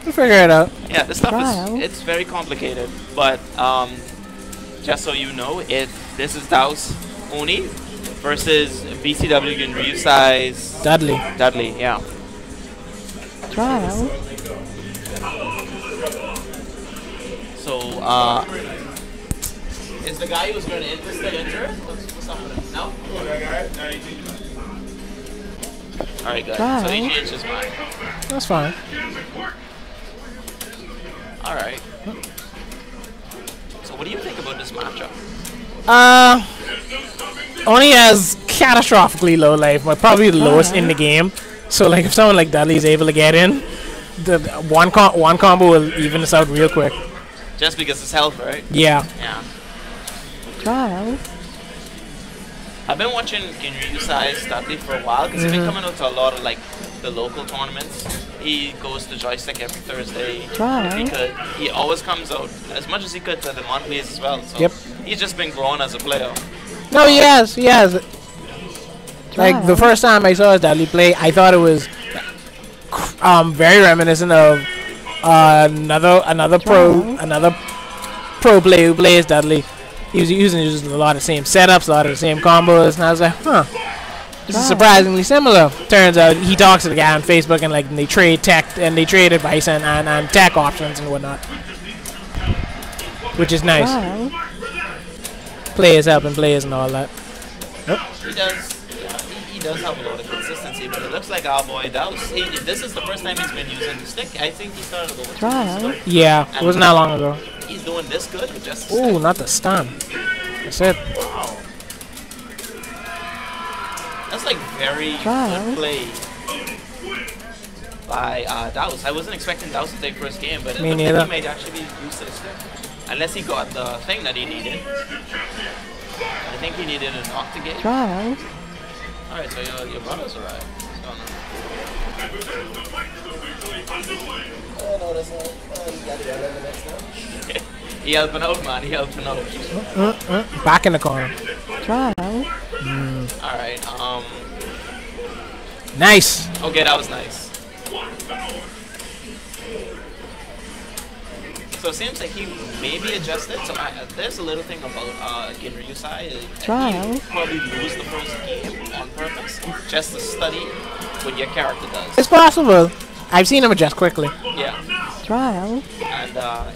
We'll figure it out. Yeah, this stuff it's very complicated, but just so you know, this is Dhaos Oni versus BCW Genryusai's Dudley. Dudley, yeah. Trial. So, is the guy who's going to enter still injured? What's up with him? No? Alright, good. So he changed his mind. That's fine. Alright. So what do you think about this matchup? Oni has catastrophically low life, but probably the lowest in the game. So like if someone like Dudley is able to get in, the one combo will even us out real quick. Just because it's health, right? Yeah. Yeah. Trial. I've been watching Genryusai's Dudley for a while because he's been coming out to a lot of like the local tournaments. He goes to Joystick every Thursday. He always comes out as much as he could to the monthlies as well. So he's just been growing as a player. No, he has. Like the first time I saw Dudley play, I thought it was very reminiscent of another pro player who plays Dudley. He was using just a lot of the same setups, a lot of the same combos, and I was like, huh, this is surprisingly similar. Turns out he talks to the guy on Facebook, and like they trade tech and they trade advice and tech options and whatnot, which is nice. Players helping players and all that. He does have a lot of consistency, but it looks like our boy Dhaos. This is the first time he's been using the stick. I think he started over 2 years ago. Yeah, it wasn't that long ago. He's doing this good with just the stick. Not the stun. That's it. Wow. That's like very good play by Dhaos. I wasn't expecting Dhaos to take first game, but it looks like he might actually be used to the stick. Unless he got the thing that he needed. I think he needed a knock to get. Alright, so your brother's arrived. What's going on? Oh, no, that's not. You got it the next time. He helping out, man. He helping out. Back in the corner. Alright, nice. Okay, that was nice. So it seems like he maybe adjusted. So there's a little thing about Genryusai. He probably lose the first game on purpose, just to study what your character does. It's possible. I've seen him adjust quickly. Yeah. And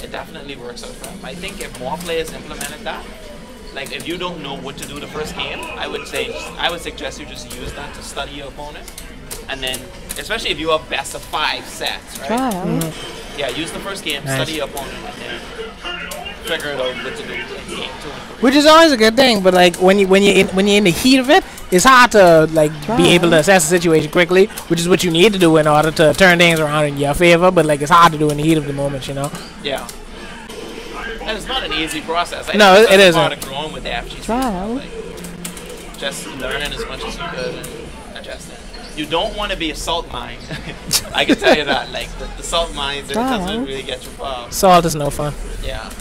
it definitely works out for him. I think if more players implemented that, like if you don't know what to do the first game, I would suggest you just use that to study your opponent. And then, especially if you have best of 5 sets, right? Yeah, use the first game, study your opponent, and then figure it out what to do in game 2. Which is always a good thing, but like when you're in the heat of it, it's hard to like be able to assess the situation quickly, which is what you need to do in order to turn things around in your favor. But like it's hard to do in the heat of the moment, you know. Yeah. And it's not an easy process. No, it isn't. Part of growing with the FGC. Like, just learning as much as you could and adjusting. You don't want to be a salt mine. I can tell you that. Like the salt mines, it doesn't really get you far. Salt is no fun. Yeah.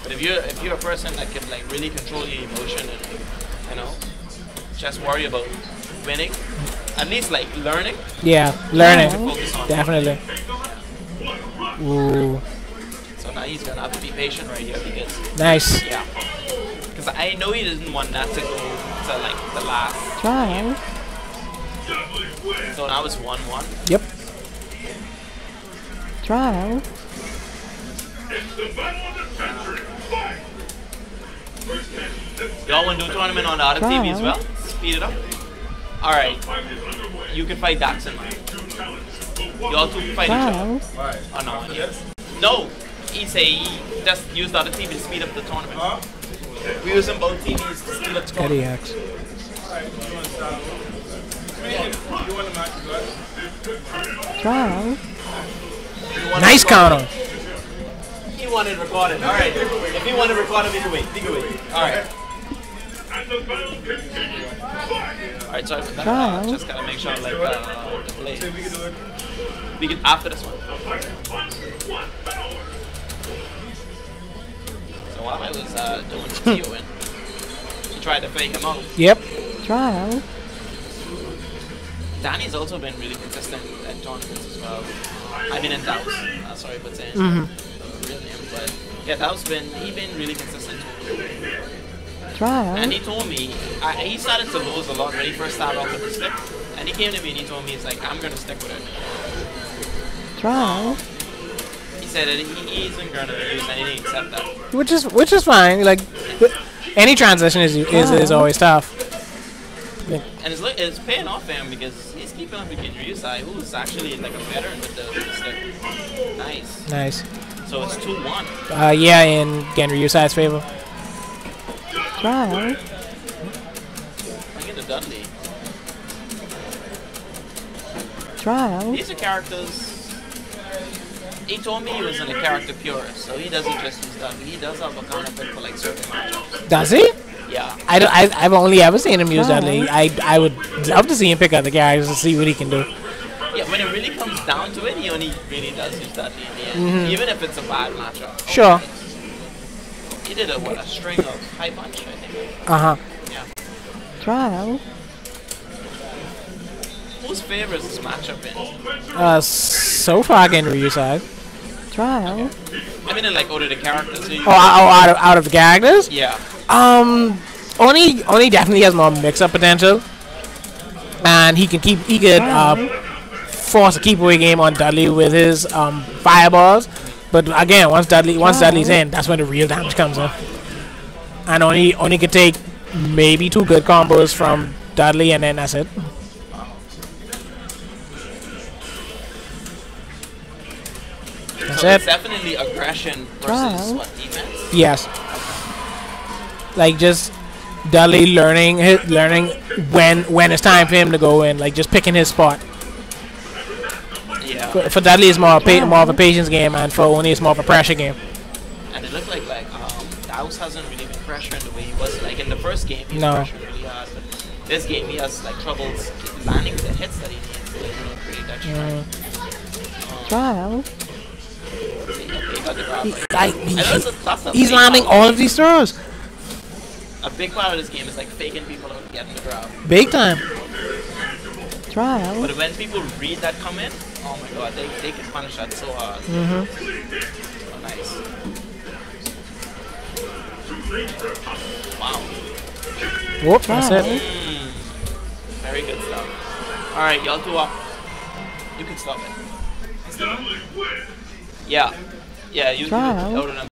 But if you're a person that can like really control your emotion and just worry about winning, at least like learning. Yeah, learning. Definitely. Ooh. So now he's gonna have to be patient right here because. Nice. Yeah. Because I know he didn't want that to go to like the last. So now it's 1-1. Yep. Y'all want to do a tournament on the other TV as well? Speed it up. Alright. You can fight Daxon. Y'all two can fight each other. Oh no. No! He just use the other TV to speed up the tournament. We're using both TVs to speed up the tournament. Nice counter. He wanted recorded. Alright. If he wanted recorded, either way. Alright. Alright, sorry for that. Just gotta make sure like the play. We can after this one. So while I was doing TOing, he tried to fake him out. Yep. Danny's also been really consistent at tournaments as well. I mean, in Dhaos. Sorry for saying real name, but yeah, Dhaos been really consistent too. Trial. And he told me he started to lose a lot when he first started off with the stick, and he came to me and he told me he's like, I'm gonna stick with it. Trial. He said that he isn't gonna use anything except that. Which is fine. Like any transition is always tough. And it's paying off for him because he's keeping up with Genryusai, who's actually like a veteran with the stick. Nice. Nice. So it's 2-1. Yeah, in Genryusai's favor. Trial. Bring it to Dudley. Trial. These are characters. He told me he was in a character purist, so he doesn't just use Dudley. He does have a counterpick for like certain matchups. Does he? Yeah. I've only ever seen him use Dudley. I would love to see him pick other characters and see what he can do. Yeah, when it really comes down to it, he only really does use Dudley in the end, even if it's a bad matchup. Sure. He did a string of high punch, I think. Yeah. Trial. Whose favor is this matchup in? So far Genryusai. Trial. I mean, like, out of the characters. So Out of the characters? Yeah. Oni definitely has more mix-up potential, and he could force a keep-away game on Dudley with his fireballs. But again, once Dudley's in, that's when the real damage comes in. And Oni could take maybe 2 good combos from Dudley, and then that's it. So it's definitely aggression versus what, defense? Yes. Like just Dudley learning when it's time for him to go in, like just picking his spot. Yeah. For Dudley, it's more of a patience game, and for Oni, it's more of a pressure game. And it looked like Dhaos hasn't really been pressuring the way he was. Like in the first game, he was pressuring really hard, but this game he has like troubles landing the hits that he needs to create that strength. Trial. He's landing all of these throws. A big part of this game is like faking people out and getting the grab. Big time. Trial. But when people read that comment, oh my god, they can punish that so hard. Oh, nice. Wow. Whoop, that's it. Very good stuff. Alright, y'all 2 up. You can stop it. Yeah. Yeah, you out of them.